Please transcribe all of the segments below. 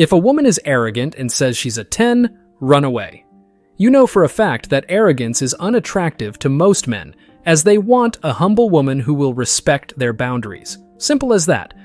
If a woman is arrogant and says she's a 10, run away. You know for a fact that arrogance is unattractive to most men, as they want a humble woman who will respect their boundaries. Simple as that.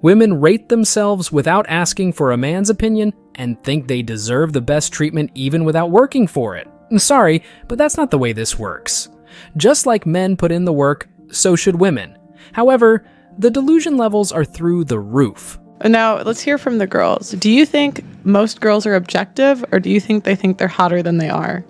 Women rate themselves without asking for a man's opinion and think they deserve the best treatment even without working for it. I'm sorry, but that's not the way this works. Just like men put in the work, so should women. However, the delusion levels are through the roof. Now, let's hear from the girls. Do you think most girls are objective, or do you think they think they're hotter than they are?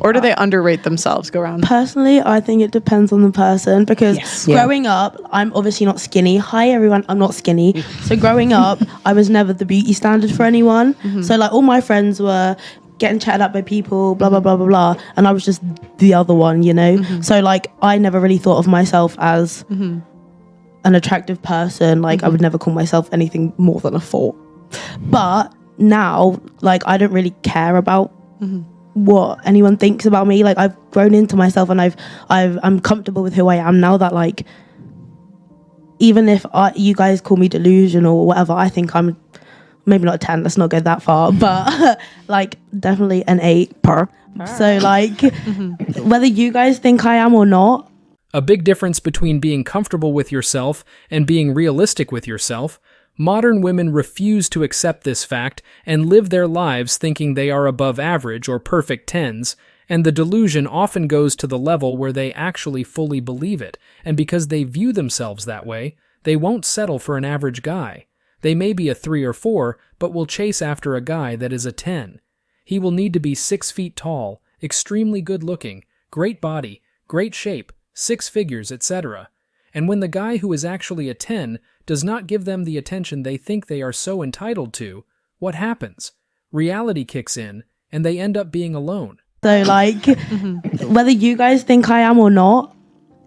Or do they underrate themselves? Go around. Personally, I think it depends on the person, because growing up, I'm obviously not skinny. Hi, everyone, I'm not skinny. So growing up, I was never the beauty standard for anyone. So like all my friends were getting chatted up by people, blah, blah, blah, blah, blah. And I was just the other one, you know? So like I never really thought of myself as an attractive person. Like I would never call myself anything more than a 4. But now, like I don't really care about what anyone thinks about me. Like I've grown into myself, and I'm comfortable with who I am now, that like even if you guys call me delusional or whatever, I think I'm maybe not a 10, let's not go that far, but like definitely an 8 per. So like whether you guys think I am or not. A big difference between being comfortable with yourself and being realistic with yourself. Modern women refuse to accept this fact and live their lives thinking they are above average or perfect 10s, and the delusion often goes to the level where they actually fully believe it, and because they view themselves that way, they won't settle for an average guy. They may be a 3 or 4, but will chase after a guy that is a 10. He will need to be 6 feet tall, extremely good looking, great body, great shape, 6 figures, etc. And when the guy who is actually a 10 does not give them the attention they think they are so entitled to, what happens? Reality kicks in, and they end up being alone. So like, whether you guys think I am or not,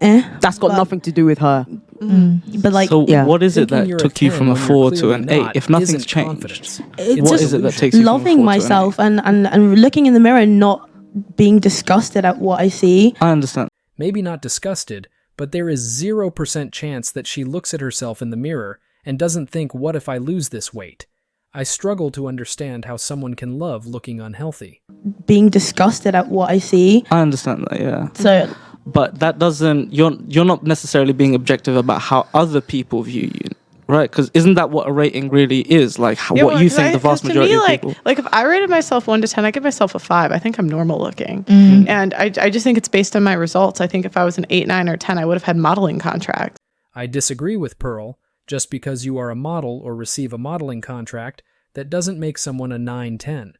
that's got nothing to do with her. But like, so what is it that took you from a 4 to an 8? If nothing's changed, what is it that takes you loving from a 4 myself to an 8? and looking in the mirror and not being disgusted at what I see. I understand. Maybe not disgusted, but there is 0% chance that she looks at herself in the mirror and doesn't think, what if I lose this weight? I struggle to understand how someone can love looking unhealthy. Being disgusted at what I see. I understand that, yeah. So, but that doesn't, you're not necessarily being objective about how other people view you, right? Because isn't that what a rating really is? Like what you think the vast majority of people... Like if I rated myself 1 to 10, I give myself a 5. I think I'm normal looking. And I just think it's based on my results. I think if I was an 8, 9, or 10, I would have had modeling contracts. I disagree with Pearl. Just because you are a model or receive a modeling contract, that doesn't make someone a 9, 10.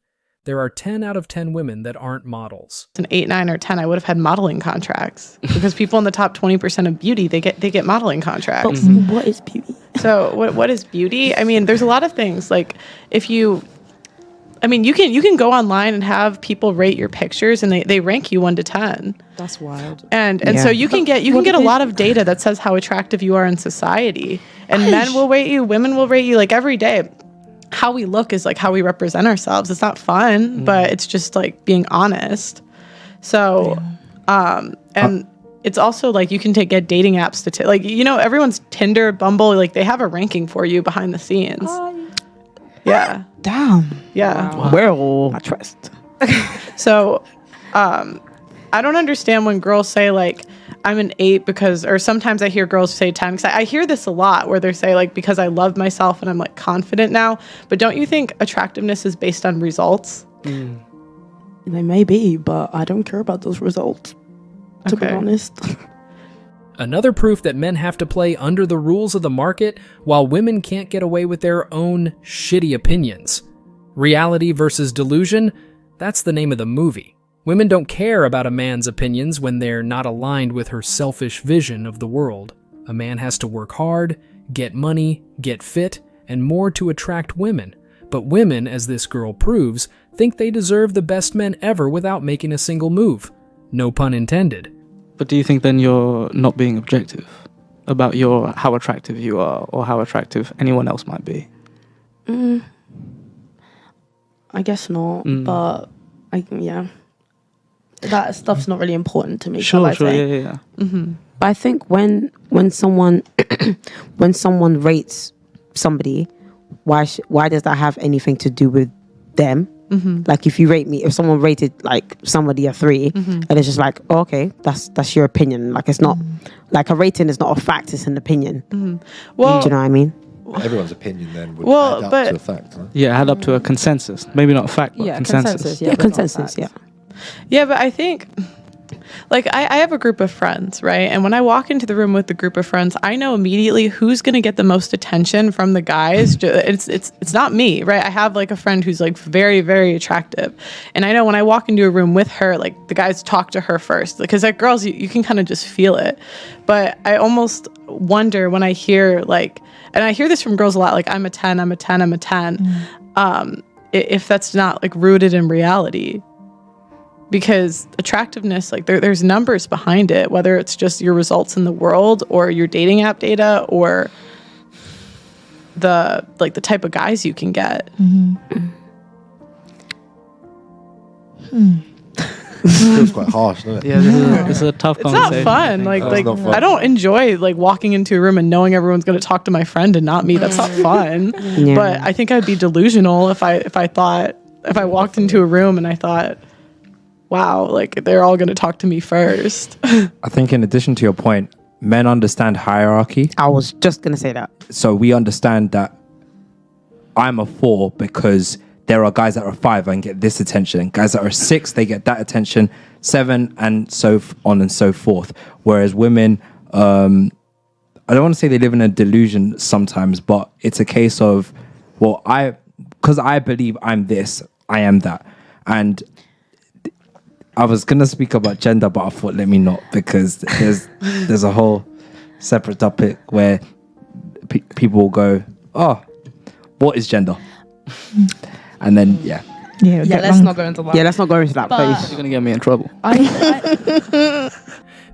There are 10 out of 10 women that aren't models. An 8, 9, or 10, I would have had modeling contracts because people in the top 20% of beauty, they get modeling contracts. But what is beauty? So what is beauty? I mean, there's a lot of things. Like if you can go online and have people rate your pictures, and they rank you 1 to 10. That's wild. And so you can get a lot of data that says how attractive you are in society. And men will rate you, women will rate you, like every day. How we look is like how we represent ourselves. It's not fun, but it's just like being honest. So, and it's also like you can get dating apps to like, you know, everyone's Tinder, Bumble, like they have a ranking for you behind the scenes. Yeah. Damn. Yeah. Wow. Well, I trust. So, I don't understand when girls say like, I'm an 8 because, or sometimes I hear girls say 10, because I hear this a lot where they say like, because I love myself and I'm like confident now. But don't you think attractiveness is based on results? They may be, but I don't care about those results, to be honest. Another proof that men have to play under the rules of the market while women can't get away with their own shitty opinions. Reality versus delusion, that's the name of the movie. Women don't care about a man's opinions when they're not aligned with her selfish vision of the world. A man has to work hard, get money, get fit, and more to attract women. But women, as this girl proves, think they deserve the best men ever without making a single move. No pun intended. But do you think then you're not being objective about how attractive you are or how attractive anyone else might be? I guess not, but that stuff's not really important to me. Sure, yeah. But I think when someone when someone rates somebody, why does that have anything to do with them? Like if someone rated like somebody a 3 and it's just like, oh, okay, that's your opinion. Like it's not like a rating is not a fact, it's an opinion. Well, do you know what I mean? Everyone's opinion then would add up to a fact. Huh? Yeah, add up to a consensus. Maybe not a fact, but consensus. Consensus. Yeah. yeah, but I think like I have a group of friends, right? And when I walk into the room with the group of friends, I know immediately who's going to get the most attention from the guys. It's not me, right? I have like a friend who's like very, very attractive. And I know when I walk into a room with her, like the guys talk to her first, because like girls, you can kind of just feel it. But I almost wonder when I hear like, and I hear this from girls a lot, like I'm a 10, I'm a 10, I'm a 10. If that's not like rooted in reality. Because attractiveness, like there's numbers behind it, whether it's just your results in the world or your dating app data or the type of guys you can get. Feels quite harsh, doesn't it? Yeah, this is a tough It's conversation. not fun. Like not fun. I don't enjoy like walking into a room and knowing everyone's going to talk to my friend and not me. That's not fun. Yeah. But I think I'd be delusional if I walked into a room and I thought, wow, like they're all going to talk to me first. I think in addition to your point, men understand hierarchy. I was just gonna say that. So we understand that I'm a 4 because there are guys that are 5 and get this attention. Guys that are 6, they get that attention. 7 and so on and so forth. Whereas women, I don't want to say they live in a delusion sometimes, but it's a case of, well, because I believe I'm this, I am that. And I was going to speak about gender, but I thought, let me not, because there's a whole separate topic where people will go, oh, what is gender? And then, Yeah, let's not go into that. Yeah, let's not go into that, please. You're going to get me in trouble.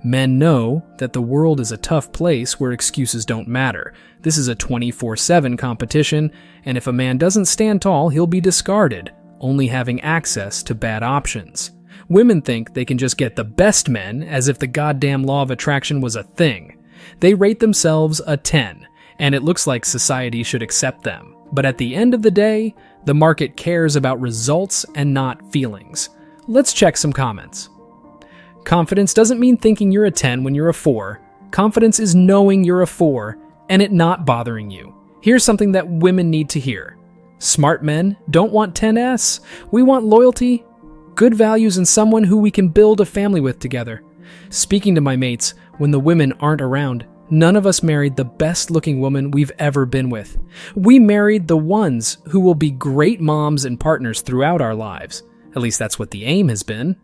Men know that the world is a tough place where excuses don't matter. This is a 24/7 competition, and if a man doesn't stand tall, he'll be discarded, only having access to bad options. Women think they can just get the best men as if the goddamn law of attraction was a thing. They rate themselves a 10, and it looks like society should accept them. But at the end of the day, the market cares about results and not feelings. Let's check some comments. Confidence doesn't mean thinking you're a 10 when you're a 4. Confidence is knowing you're a 4 and it not bothering you. Here's something that women need to hear. Smart men don't want 10S. We want loyalty, good values, and someone who we can build a family with together. Speaking to my mates, when the women aren't around, none of us married the best looking woman we've ever been with. We married the ones who will be great moms and partners throughout our lives. At least that's what the aim has been.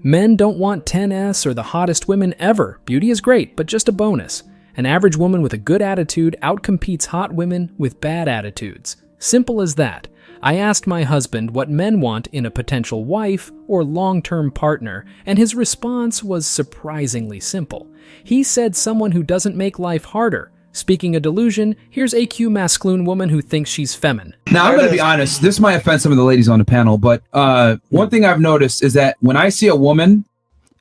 Men don't want 10S or the hottest women ever. Beauty is great, but just a bonus. An average woman with a good attitude outcompetes hot women with bad attitudes. Simple as that. I asked my husband what men want in a potential wife or long-term partner, and his response was surprisingly simple. He said someone who doesn't make life harder. Speaking of delusion, here's a AQ masculine woman who thinks she's feminine. Now, I'm going to be honest. This might offend some of the ladies on the panel, but one thing I've noticed is that when I see a woman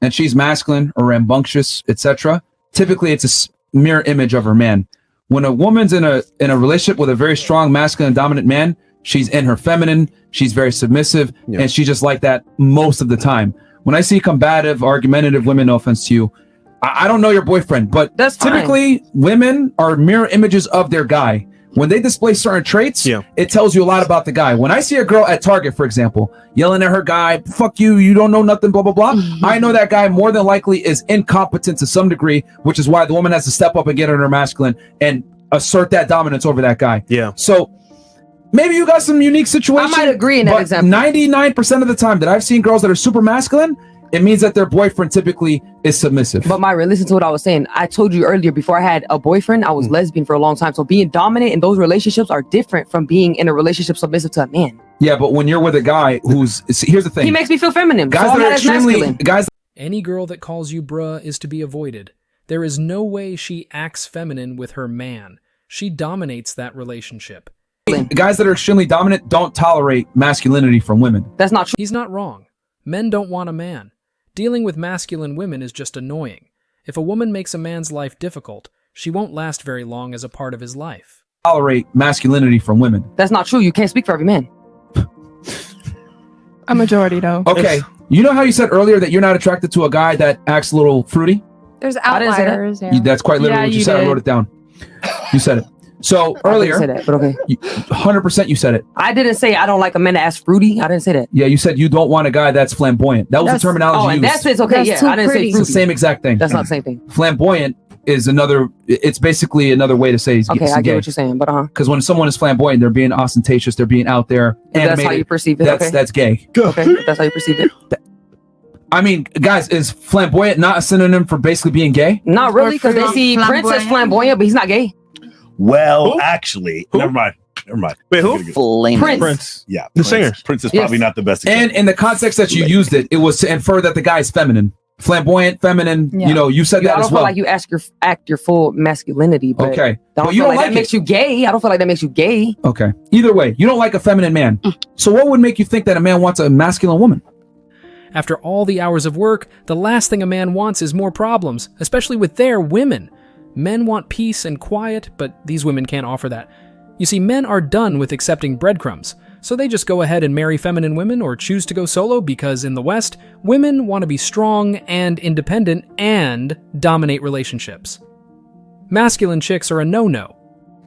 and she's masculine or rambunctious, etc., typically it's a mirror image of her man. When a woman's in a relationship with a very strong masculine dominant man, she's in her feminine, she's very submissive, and she's just like that most of the time. When I see combative, argumentative women, no offense to you, I don't know your boyfriend, but That's typically women are mirror images of their guy. When they display certain traits, it tells you a lot about the guy. When I see a girl at Target, for example, yelling at her guy, fuck you, you don't know nothing, blah, blah, blah, I know that guy more than likely is incompetent to some degree, which is why the woman has to step up and get in her masculine and assert that dominance over that guy. Yeah. So maybe you got some unique situation. I might agree in that example. 99% of the time that I've seen girls that are super masculine, it means that their boyfriend typically is submissive. But Myra, listen to what I was saying. I told you earlier, before I had a boyfriend, I was lesbian for a long time. So being dominant in those relationships are different from being in a relationship submissive to a man. Yeah, but when you're with a guy who's, here's the thing. He makes me feel feminine. Guys that are extremely, Any girl that calls you bruh is to be avoided. There is no way she acts feminine with her man. She dominates that relationship. Guys that are extremely dominant don't tolerate masculinity from women. That's not true. He's not wrong. Men don't want a man. Dealing with masculine women is just annoying. If a woman makes a man's life difficult, she won't last very long as a part of his life. tolerate masculinity from women. That's not true. You can't speak for every man. A majority, though. Okay. You know how you said earlier that you're not attracted to a guy that acts a little fruity? There's outliers. Yeah. That's quite literally what you said. I wrote it down. You said it. So earlier, I didn't say that, but okay. 100% you said it. I didn't say I don't like a man that acts fruity. I didn't say that. Yeah, you said you don't want a guy that's flamboyant. That was the terminology you used. That's it. Okay, that's yeah. I didn't say fruity. It's the same exact thing. That's not the same thing. Flamboyant is it's basically another way to say he's okay, I get gay. what you're saying, but Because when someone is flamboyant, they're being ostentatious, they're being out there. That's how you perceive it. That's gay. Okay, that's how you perceive it. I mean, guys, is flamboyant not a synonym for basically being gay? Not really, because they see Prince as flamboyant, but he's not gay. Well, actually, never mind. Wait, who? Prince. Yeah, the singer. Prince is probably not the best example. And in the context that you used it, it was to infer that the guy is feminine. Flamboyant, feminine, you said that as well. I don't feel like you act your full masculinity, but okay. But you don't like that makes you gay. I don't feel like that makes you gay. Okay. Either way, you don't like a feminine man. So what would make you think that a man wants a masculine woman? After all the hours of work, the last thing a man wants is more problems, especially with their women. Men want peace and quiet, but these women can't offer that. You see, men are done with accepting breadcrumbs, so they just go ahead and marry feminine women or choose to go solo because in the West, women want to be strong and independent and dominate relationships. Masculine chicks are a no-no.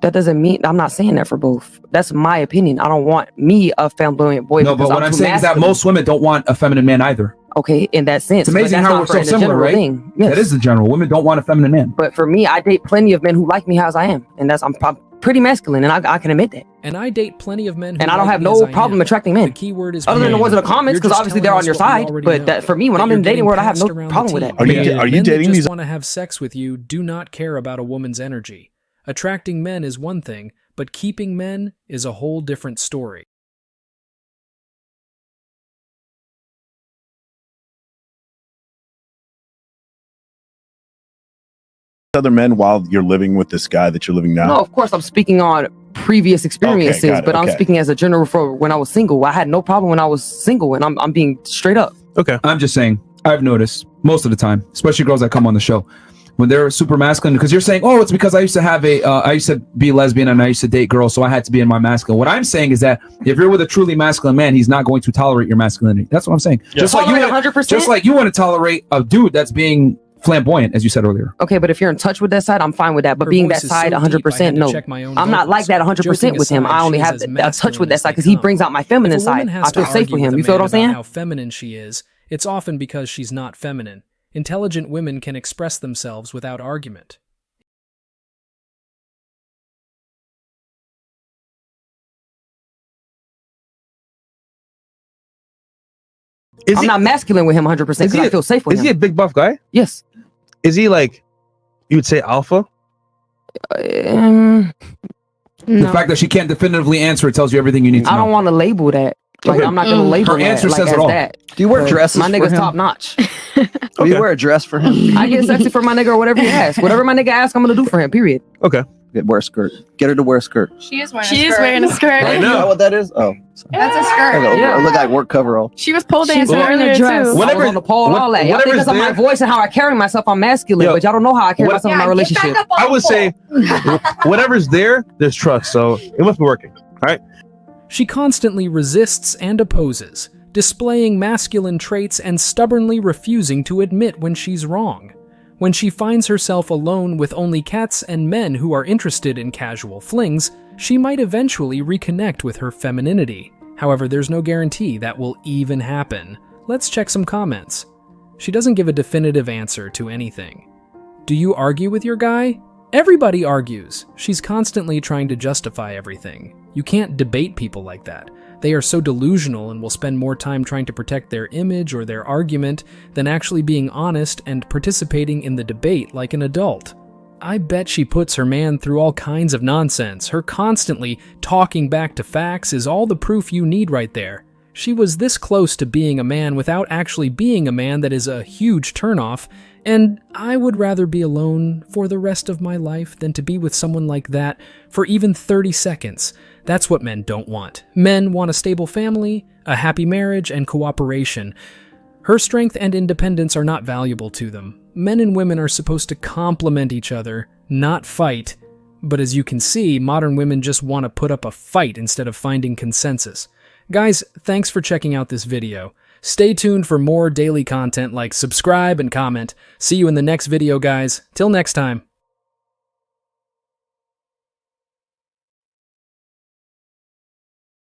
That doesn't mean, I'm not saying that for both. That's my opinion. I don't want me a flamboyant boy. No, but what I'm saying is that most women don't want a feminine man either. Okay, in that sense. It's amazing how we're so similar, right? Yes. That is the general. Women don't want a feminine man. But for me, I date plenty of men who like me as I am. And I'm pretty masculine, and I can admit that. And I date plenty of men who and I don't have no problem attracting men. The key word is other than the ones in the comments, because obviously they're on your side. But that, for me, when I'm in the dating world, I have no problem with that. Are you dating these? Men that just want to have sex with you do not care about a woman's energy. Attracting men is one thing, but keeping men is a whole different story. Other men while you're living with this guy that you're living now? No, of course I'm speaking on previous experiences, but I'm speaking as a general for when I was single. I had no problem when I was single, and I'm being straight up. Okay. I'm just saying, I've noticed most of the time, especially girls that come on the show, when they're super masculine, because you're saying, oh, it's because I used to have I used to be lesbian and I used to date girls, so I had to be in my masculine. What I'm saying is that if you're with a truly masculine man, he's not going to tolerate your masculinity. That's what I'm saying. Yeah. Just like you want to tolerate a dude that's being flamboyant, as you said earlier. Okay, but if you're in touch with that side, I'm fine with that. But being that side 100%, no. I'm not like that 100% with him. I only have a touch with that side because he brings out my feminine side. I feel safe with him. You feel what I'm saying? How feminine she is, it's often because she's not feminine. Intelligent women can express themselves without argument. I'm not masculine with him 100% because I feel safe with him. Is he a big buff guy? Yes. Is he like, you would say alpha? The fact that she can't definitively answer it tells you everything you need to know. I don't want to label that. Like, I'm not going to label her answer that, says like, it all. that. Do you wear dresses My for nigga's him? top notch. Do you wear a dress for him? I get sexy for my nigga or whatever he asks. Whatever my nigga asks, I'm going to do for him, period. Okay. Wear a skirt. Get her to wear a skirt. She is wearing a skirt. I know what that is. Oh, that's a skirt. yeah. Look like work coverall. She was pole dancing earlier too. I was on the pole and all that. Y'all think because of my voice and how I carry myself, I'm masculine, but y'all don't know how I carry myself in my relationship. I would say, whatever's there, there's trust. So it must be working. All right. She constantly resists and opposes, displaying masculine traits and stubbornly refusing to admit when she's wrong. When she finds herself alone with only cats and men who are interested in casual flings, she might eventually reconnect with her femininity. However, there's no guarantee that will even happen. Let's check some comments. She doesn't give a definitive answer to anything. Do you argue with your guy? Everybody argues. She's constantly trying to justify everything. You can't debate people like that. They are so delusional and will spend more time trying to protect their image or their argument than actually being honest and participating in the debate like an adult. I bet she puts her man through all kinds of nonsense. Her constantly talking back to facts is all the proof you need right there. She was this close to being a man without actually being a man that is a huge turnoff, and I would rather be alone for the rest of my life than to be with someone like that for even 30 seconds. That's what men don't want. Men want a stable family, a happy marriage, and cooperation. Her strength and independence are not valuable to them. Men and women are supposed to complement each other, not fight. But as you can see, modern women just want to put up a fight instead of finding consensus. Guys, thanks for checking out this video. Stay tuned for more daily content, like subscribe and comment. See you in the next video, guys. Till next time.